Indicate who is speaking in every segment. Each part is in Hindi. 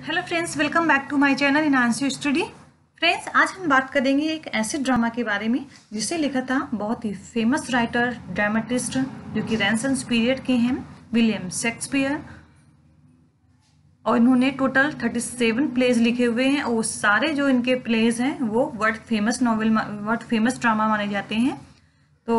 Speaker 1: Hello friends, welcome back to my channel Inanshu study. Friends, आज हम बात करेंगे एक ऐसे ड्रामा के बारे में जिसे लिखा था बहुत ही फेमस राइटर ड्रामेटिस्ट जो कि रेनेसांस पीरियड के हैं, विलियम शेक्सपियर। और इन्होंने टोटल 37 प्लेज लिखे हुए हैं और सारे जो इनके प्लेज हैं वो वर्ल्ड फेमस ड्रामा माने जाते हैं। तो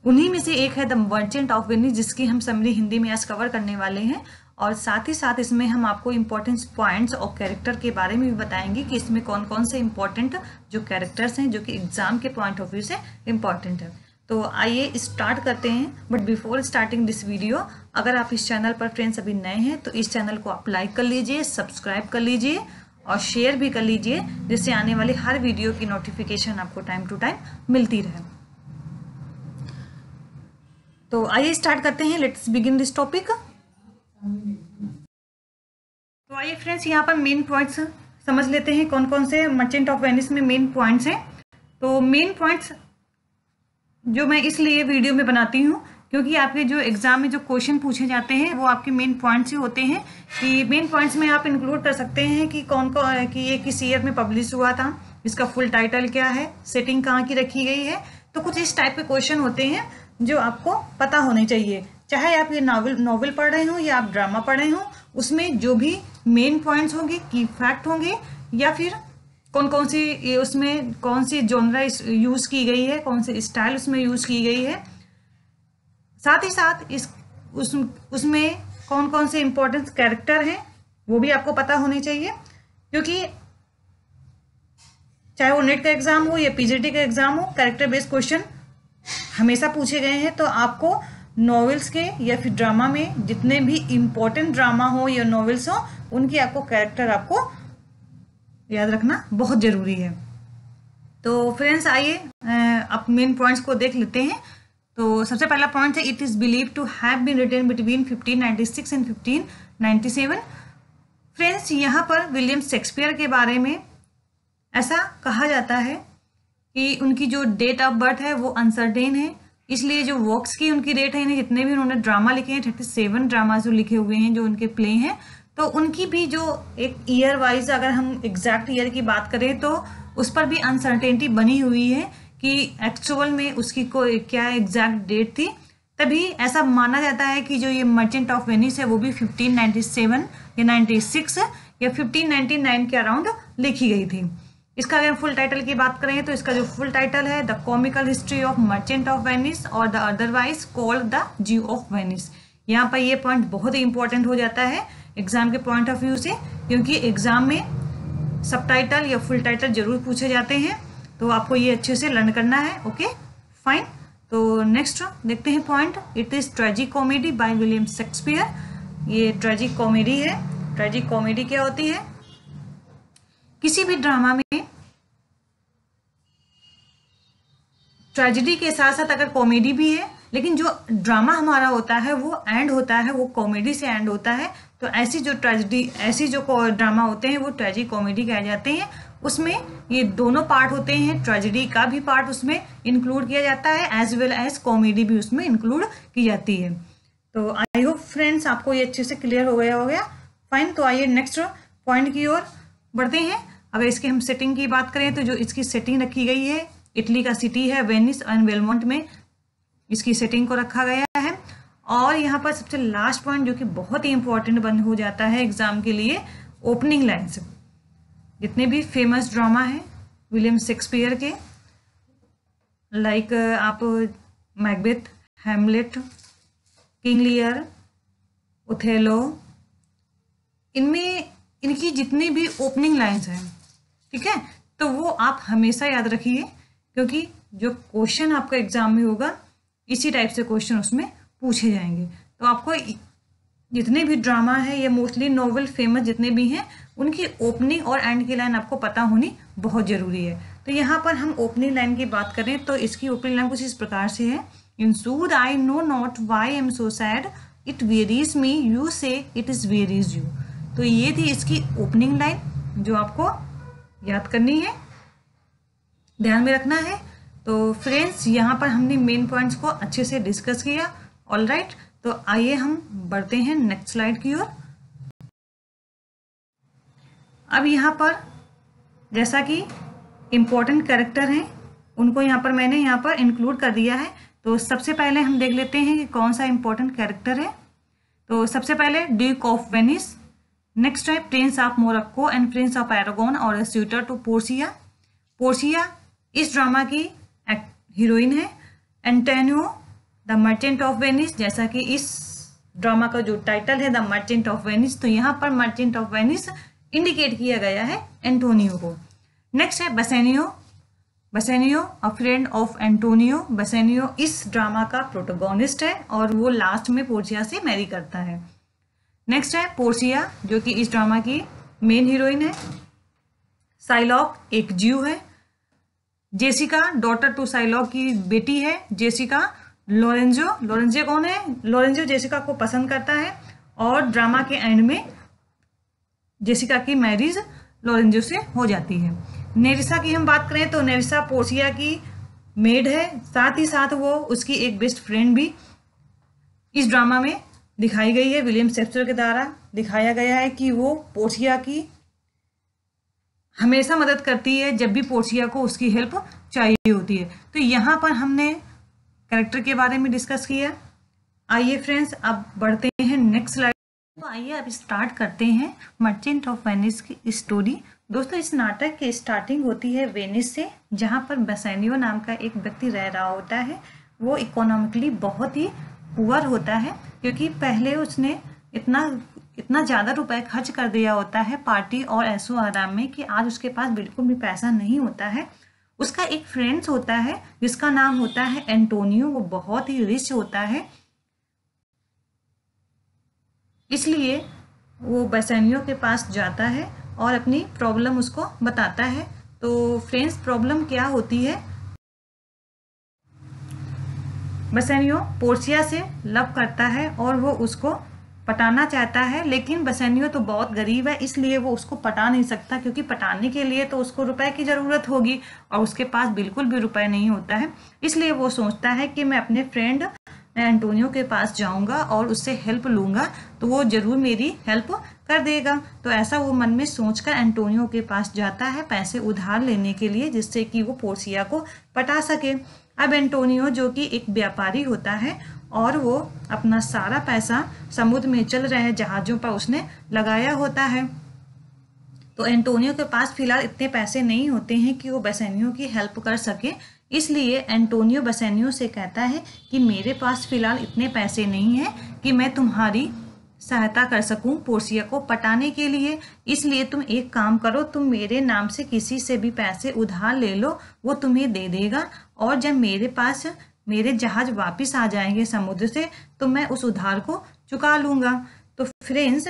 Speaker 1: उन्हीं में से एक है द मर्चेंट ऑफ वेनिस, जिसकी हम समरी हिंदी में आज कवर करने वाले हैं। और साथ ही साथ इसमें हम आपको इम्पोर्टेंट पॉइंट्स और कैरेक्टर के बारे में भी बताएंगे कि इसमें कौन कौन से इम्पोर्टेंट जो कैरेक्टर्स हैं जो कि एग्जाम के पॉइंट ऑफ व्यू से इम्पोर्टेंट है। तो आइए स्टार्ट करते हैं। But before starting this video, अगर आप इस चैनल पर फ्रेंड्स अभी नए हैं तो इस चैनल को आप लाइक कर लीजिए, सब्सक्राइब कर लीजिए और शेयर भी कर लीजिए, जिससे आने वाली हर वीडियो की नोटिफिकेशन आपको टाइम टू टाइम मिलती रहे। तो आइए स्टार्ट करते हैं। Let's begin this topic. तो आइए फ्रेंड्स, यहाँ पर मेन पॉइंट्स समझ लेते हैं कौन कौन से मर्चेंट ऑफ वेनिस में मेन पॉइंट्स हैं। तो मेन पॉइंट्स जो मैं इसलिए वीडियो में बनाती हूँ क्योंकि आपके जो एग्जाम में जो क्वेश्चन पूछे जाते हैं वो आपके मेन पॉइंट्स ही होते हैं। कि मेन पॉइंट्स में आप इंक्लूड कर सकते हैं कि कि ये किस ईयर में पब्लिश हुआ था, इसका फुल टाइटल क्या है, सेटिंग कहाँ की रखी गई है। तो कुछ इस टाइप के क्वेश्चन होते हैं जो आपको पता होने चाहिए, चाहे आप ये नॉवल पढ़ रहे हो या आप ड्रामा पढ़ रहे हो। उसमें जो भी मेन पॉइंट्स होंगे, की फैक्ट होंगे, या फिर कौन कौन सी उसमें कौन सी जॉनरा यूज की गई है, कौन सी स्टाइल उसमें यूज की गई है। साथ ही साथ उसमें कौन कौन से इंपॉर्टेंट कैरेक्टर हैं वो भी आपको पता होने चाहिए। क्योंकि चाहे वो नेट का एग्जाम हो या पीजीटी का एग्जाम हो, कैरेक्टर बेस्ड क्वेश्चन हमेशा पूछे गए हैं। तो आपको नॉवेल्स के या फिर ड्रामा में जितने भी इम्पोर्टेंट ड्रामा हो या नॉवेल्स हो, उनकी आपको कैरेक्टर आपको याद रखना बहुत जरूरी है। तो फ्रेंड्स आइए अब मेन पॉइंट्स को देख लेते हैं। तो सबसे पहला पॉइंट है, it is believe to have been written between 1596 and 1597। Friends, यहाँ पर विलियम शेक्सपियर के बारे में ऐसा कहा जाता है कि उनकी जो डेट ऑफ बर्थ है वो अनसर्टेन है। इसलिए जो वर्क्स की उनकी डेट है, यानी जितने भी उन्होंने ड्रामा लिखे हैं, 37 ड्रामा जो लिखे हुए हैं, जो उनके प्ले हैं, तो उनकी भी जो एक ईयर वाइज अगर हम एग्जैक्ट ईयर की बात करें तो उस पर भी अनसर्टेनिटी बनी हुई है कि एक्चुअल में उसकी कोई क्या एग्जैक्ट डेट थी। तभी ऐसा माना जाता है कि जो ये मर्चेंट ऑफ वेनिस है वो भी 1597 या 96 या 1599 के अराउंड लिखी गई थी। इसका अगर फुल टाइटल की बात करें तो इसका जो फुल टाइटल है the comical history of merchant of Venice और द अदरवाइज कॉल्ड द ज्यू ऑफ वेनिस। यहाँ पर ये पॉइंट बहुत ही इंपॉर्टेंट हो जाता है एग्जाम के पॉइंट ऑफ व्यू से, क्योंकि एग्जाम में सब टाइटल या फुल टाइटल जरूर पूछे जाते हैं। तो आपको ये अच्छे से लर्न करना है। Okay fine. तो नेक्स्ट देखते हैं point, it is tragic comedy by William Shakespeare. ये ट्रेजिक कॉमेडी है। ट्रेजिक कॉमेडी क्या होती है? किसी भी ड्रामा में ट्रेजेडी के साथ साथ अगर कॉमेडी भी है, लेकिन जो ड्रामा हमारा होता है वो एंड होता है, वो कॉमेडी से एंड होता है। तो ऐसी जो ड्रामा होते हैं वो ट्रेजिक कॉमेडी कहे जाते हैं। उसमें ये दोनों पार्ट होते हैं, ट्रेजेडी का भी पार्ट उसमें इंक्लूड किया जाता है एज वेल एज कॉमेडी भी उसमें इंक्लूड की जाती है। तो आई होप फ्रेंड्स आपको ये अच्छे से क्लियर हो गया। फाइन। तो आइए नेक्स्ट पॉइंट की ओर बढ़ते हैं। अगर इसके हम सेटिंग की बात करें तो जो इसकी सेटिंग रखी गई है, इटली का सिटी है वेनिस एंड बेलमोंट में इसकी सेटिंग को रखा गया है। और यहाँ पर सबसे लास्ट पॉइंट जो कि बहुत ही इंपॉर्टेंट बन हो जाता है एग्जाम के लिए, ओपनिंग लाइन्स। जितने भी फेमस ड्रामा हैं विलियम शेक्सपियर के, लाइक आप Macbeth, Hamlet, King Lear, Othello, इनमें इनकी जितनी भी ओपनिंग लाइन्स हैं, ठीक है, तो वो आप हमेशा याद रखिए, क्योंकि जो क्वेश्चन आपका एग्जाम में होगा इसी टाइप से क्वेश्चन उसमें पूछे जाएंगे। तो आपको जितने भी ड्रामा है या मोस्टली नॉवेल फेमस जितने भी हैं, उनकी ओपनिंग और एंड की लाइन आपको पता होनी बहुत जरूरी है। तो यहाँ पर हम ओपनिंग लाइन की बात करें तो इसकी ओपनिंग लाइन कुछ इस प्रकार से है, in sooth I know not why I am so sad, it wearies me, you say it is wearies you. तो ये थी इसकी ओपनिंग लाइन जो आपको याद करनी है, ध्यान में रखना है। तो फ्रेंड्स यहाँ पर हमने मेन पॉइंट्स को अच्छे से डिस्कस किया। ऑलराइट, तो आइए हम बढ़ते हैं नेक्स्ट स्लाइड की ओर। अब यहाँ पर जैसा कि इम्पोर्टेंट कैरेक्टर हैं उनको यहाँ पर मैंने यहाँ पर इंक्लूड कर दिया है। तो सबसे पहले हम देख लेते हैं कि कौन सा इम्पोर्टेंट कैरेक्टर है। तो सबसे पहले ड्यूक ऑफ वेनिस, नेक्स्ट है prince of Morocco and prince of Aragon और स्यूटर टू पोर्सिया। पोर्सिया इस ड्रामा की हीरोइन है। Antonio the merchant of Venice, जैसा कि इस ड्रामा का जो टाइटल है द मर्चेंट ऑफ वेनिस, तो यहाँ पर मर्चेंट ऑफ वेनिस इंडिकेट किया गया है एंटोनियो को। नेक्स्ट है बसेनियो, बसेनियो अ फ्रेंड ऑफ एंटोनियो। बसेनियो इस ड्रामा का प्रोटोगोनिस्ट है और वो लास्ट में पोर्सिया से मैरी करता है। नेक्स्ट है पोर्सिया जो कि इस ड्रामा की मेन हीरोइन है। साइलॉक एक ज्यू है। जेसिका डॉटर टू साइलॉक की बेटी है। जेसिका लोरेंजो, लोरेंजो कौन है? लोरेंजो जेसिका को पसंद करता है और ड्रामा के एंड में जेसिका की मैरिज लोरेंजो से हो जाती है। नेरिसा की हम बात करें तो नेरिसा पोर्सिया की मेड है, साथ ही साथ वो उसकी एक बेस्ट फ्रेंड भी इस ड्रामा में दिखाई गई है। विलियम शेक्सपियर के द्वारा दिखाया गया है कि वो पोर्सिया की हमेशा मदद करती है जब भी पोर्सिया को उसकी हेल्प चाहिए होती है। तो यहाँ पर हमने कैरेक्टर के बारे में डिस्कस किया। आइए फ्रेंड्स अब बढ़ते हैं नेक्स्ट स्लाइड। तो आइए अब स्टार्ट करते हैं मर्चेंट ऑफ वेनिस की स्टोरी। दोस्तों इस नाटक की स्टार्टिंग होती है वेनिस से, जहाँ पर बेसानियो नाम का एक व्यक्ति रह रहा होता है। वो इकोनॉमिकली बहुत ही पुअर होता है क्योंकि पहले उसने इतना ज़्यादा रुपए खर्च कर दिया होता है पार्टी और ऐशो आराम में कि आज उसके पास बिल्कुल भी पैसा नहीं होता है। उसका एक फ्रेंड्स होता है जिसका नाम होता है एंटोनियो, वो बहुत ही रिच होता है, इसलिए वो बेसानियो के पास जाता है और अपनी प्रॉब्लम उसको बताता है। तो फ्रेंड्स प्रॉब्लम क्या होती है? बेसानियो पोर्सिया से लव करता है और वो उसको पटाना चाहता है, लेकिन बेसानियो तो बहुत गरीब है इसलिए वो उसको पटा नहीं सकता क्योंकि पटाने के लिए तो उसको रुपए की ज़रूरत होगी और उसके पास बिल्कुल भी रुपए नहीं होता है। इसलिए वो सोचता है कि मैं अपने फ्रेंड एंटोनियो के पास जाऊंगा और उससे हेल्प लूंगा तो वो ज़रूर मेरी हेल्प कर देगा। तो ऐसा वो मन में सोचकर एंटोनियो के पास जाता है पैसे उधार लेने के लिए, जिससे कि वो पोर्सिया को पटा सके। अब एंटोनियो जो कि एक व्यापारी होता है और वो अपना सारा पैसा समुद्र में चल रहे जहाज़ों पर उसने लगाया होता है। तो एंटोनियो के पास फिलहाल इतने पैसे नहीं होते हैं कि वो बेसानियो की हेल्प कर सके, इसलिए एंटोनियो बेसानियो से कहता है कि मेरे पास फिलहाल इतने पैसे नहीं हैं कि मैं तुम्हारी सहायता कर सकूं पोर्सिया को पटाने के लिए, इसलिए तुम एक काम करो, तुम मेरे नाम से किसी से भी पैसे उधार ले लो, वो तुम्हें दे देगा और जब मेरे पास मेरे जहाज वापस आ जाएंगे समुद्र से तो मैं उस उधार को चुका लूँगा। तो फ्रेंड्स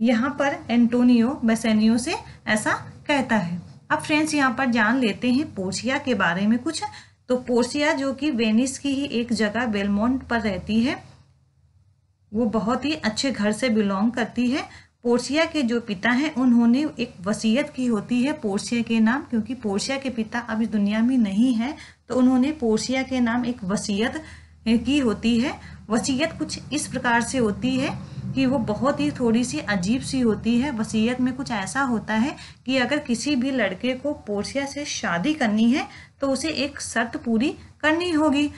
Speaker 1: यहाँ पर एंटोनियो बेसानियो से ऐसा कहता है। अब फ्रेंड्स यहाँ पर जान लेते हैं पोर्सिया के बारे में कुछ। तो पोर्सिया जो कि वेनिस की ही एक जगह बेलमोंट पर रहती है, वो बहुत ही अच्छे घर से बिलोंग करती है। पोर्सिया के जो पिता हैं उन्होंने एक वसीयत की होती है पोर्सिया के नाम, क्योंकि पोर्सिया के पिता अब इस दुनिया में नहीं है तो उन्होंने पोर्सिया के नाम एक वसीयत की होती है। वसीयत कुछ इस प्रकार से होती है कि वो बहुत ही थोड़ी सी अजीब सी होती है। वसीयत में कुछ ऐसा होता है कि अगर किसी भी लड़के को पोर्सिया से शादी करनी है तो उसे एक शर्त पूरी करनी होगी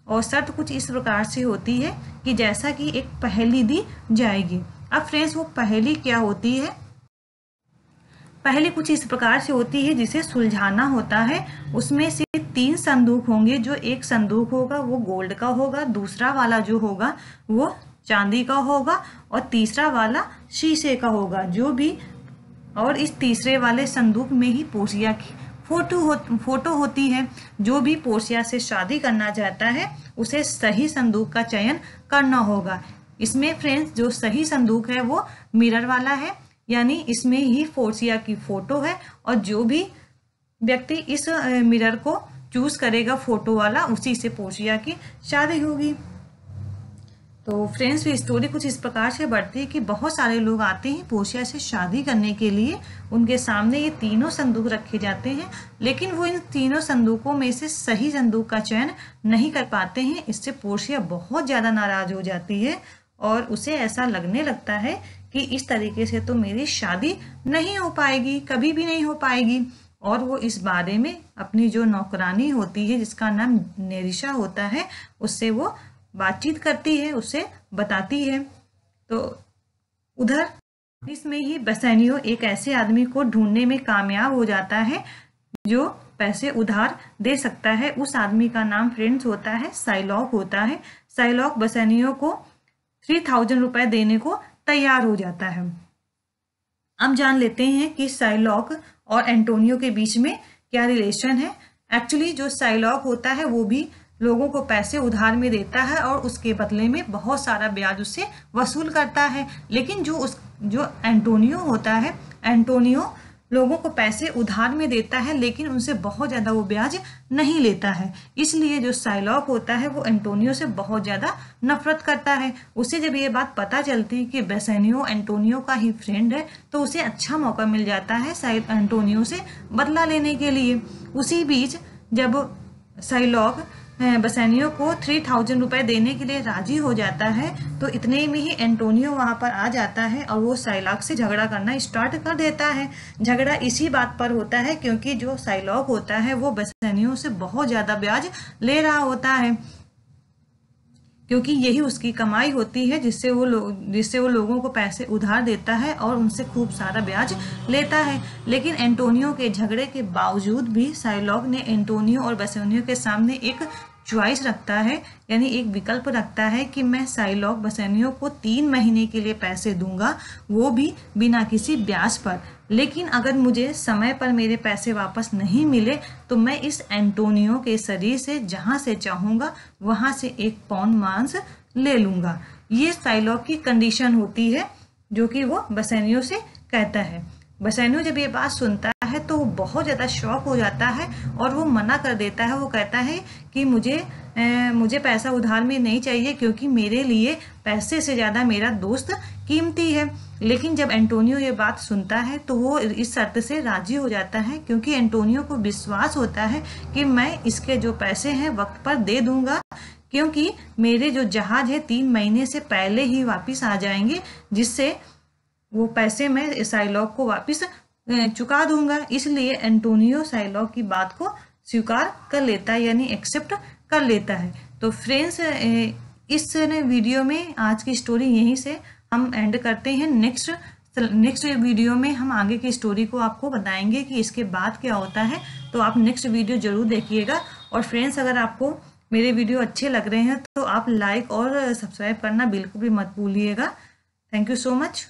Speaker 1: और शर्त कुछ इस प्रकार से होती है कि जैसा कि एक पहेली दी जाएगी। अब फ्रेंड्स वो पहेली क्या होती है? पहेली कुछ इस प्रकार से होती है जिसे सुलझाना होता है। उसमें से 3 संदूक होंगे, जो एक संदूक होगा वो गोल्ड का होगा, दूसरा वाला जो होगा वो चांदी का होगा और तीसरा वाला शीशे का होगा जो भी, और इस तीसरे वाले संदूक में ही पोर्सिया की फोटो होती है। जो भी पोर्सिया से शादी करना चाहता है उसे सही संदूक का चयन करना होगा। इसमें फ्रेंड्स जो सही संदूक है वो मिरर वाला है, यानी इसमें ही पोर्सिया की फोटो है और जो भी व्यक्ति इस मिरर को चूज करेगा फोटो वाला, उसी से पोर्सिया की शादी होगी। तो फ्रेंड्स ये स्टोरी कुछ इस प्रकार से बढ़ती है कि बहुत सारे लोग आते हैं पोर्सिया से शादी करने के लिए, उनके सामने ये तीनों संदूक रखे जाते हैं, लेकिन वो इन तीनों संदूकों में से सही संदूक का चयन नहीं कर पाते हैं। इससे पोर्सिया बहुत ज़्यादा नाराज हो जाती है और उसे ऐसा लगने लगता है कि इस तरीके से तो मेरी शादी नहीं हो पाएगी, कभी भी नहीं हो पाएगी। और वो इस बारे में अपनी जो नौकरानी होती है जिसका नाम नेरिशा होता है उससे वो बातचीत करती है, उससे बताती है। तो उधर इसमें ही बेसानियो एक ऐसे आदमी को ढूंढने में कामयाब हो जाता है जो पैसे उधार दे सकता है। उस आदमी का नाम फ्रेंड्स होता है, साइलॉक होता है। साइलॉक बेसानियो को 3000 रुपए देने को तैयार हो जाता है। अब जान लेते हैं कि साइलॉक और एंटोनियो के बीच में क्या रिलेशन है। एक्चुअली जो साइलॉक होता है वो भी लोगों को पैसे उधार में देता है और उसके बदले में बहुत सारा ब्याज उससे वसूल करता है। लेकिन जो एंटोनियो होता है, एंटोनियो लोगों को पैसे उधार में देता है लेकिन उनसे बहुत ज़्यादा वो ब्याज नहीं लेता है। इसलिए जो साइलॉक होता है वो एंटोनियो से बहुत ज़्यादा नफरत करता है। उसे जब ये बात पता चलती है कि बेसानियो एंटोनियो का ही फ्रेंड है तो उसे अच्छा मौका मिल जाता है एंटोनियो से बदला लेने के लिए। उसी बीच जब साइलॉक बेसानियो को 3000 रुपए देने के लिए राजी हो जाता है तो इतने में ही एंटोनियो वहां पर आ जाता है और वो साइलॉक से झगड़ा करना स्टार्ट कर देता है। झगड़ा इसी बात पर होता है क्योंकि जो साइलॉक होता है वो बेसानियो से बहुत ज्यादा ब्याज ले रहा होता है, क्योंकि यही उसकी कमाई होती है जिससे वो लोगों को पैसे उधार देता है और उनसे खूब सारा ब्याज लेता है। लेकिन एंटोनियो के झगड़े के बावजूद भी साइलॉक ने एंटोनियो और बेसानियो के सामने एक चॉइस रखता है, यानी एक विकल्प रखता है कि मैं साइलॉक बेसानियो को 3 महीने के लिए पैसे दूंगा, वो भी बिना किसी ब्याज पर। लेकिन अगर मुझे समय पर मेरे पैसे वापस नहीं मिले तो मैं इस एंटोनियो के शरीर से जहां से चाहूंगा वहां से 1 पाउंड मांस ले लूंगा। ये साइलॉक की कंडीशन होती है जो कि वो बेसानियो से कहता है। बेसानियो जब ये बात सुनता है तो वो बहुत ज़्यादा शॉक हो जाता है और वो मना कर देता है। वो कहता है कि मुझे पैसा उधार में नहीं चाहिए क्योंकि मेरे लिए पैसे से ज़्यादा मेरा दोस्त कीमती है। लेकिन जब एंटोनियो ये बात सुनता है तो वो इस शर्त से राजी हो जाता है क्योंकि एंटोनियो को विश्वास होता है कि मैं इसके जो पैसे हैं वक्त पर दे दूंगा, क्योंकि मेरे जो जहाज है 3 महीने से पहले ही वापस आ जाएंगे, जिससे वो पैसे मैं साइलॉक को वापस चुका दूंगा। इसलिए एंटोनियो साइलॉक की बात को स्वीकार कर लेता है, यानी एक्सेप्ट कर लेता है। तो फ्रेंड्स, इस वीडियो में आज की स्टोरी यहीं से हम एंड करते हैं। नेक्स्ट वीडियो में हम आगे की स्टोरी को आपको बताएंगे कि इसके बाद क्या होता है। तो आप नेक्स्ट वीडियो जरूर देखिएगा। और फ्रेंड्स, अगर आपको मेरे वीडियो अच्छे लग रहे हैं तो आप लाइक और सब्सक्राइब करना बिल्कुल भी मत भूलिएगा। Thank you so much.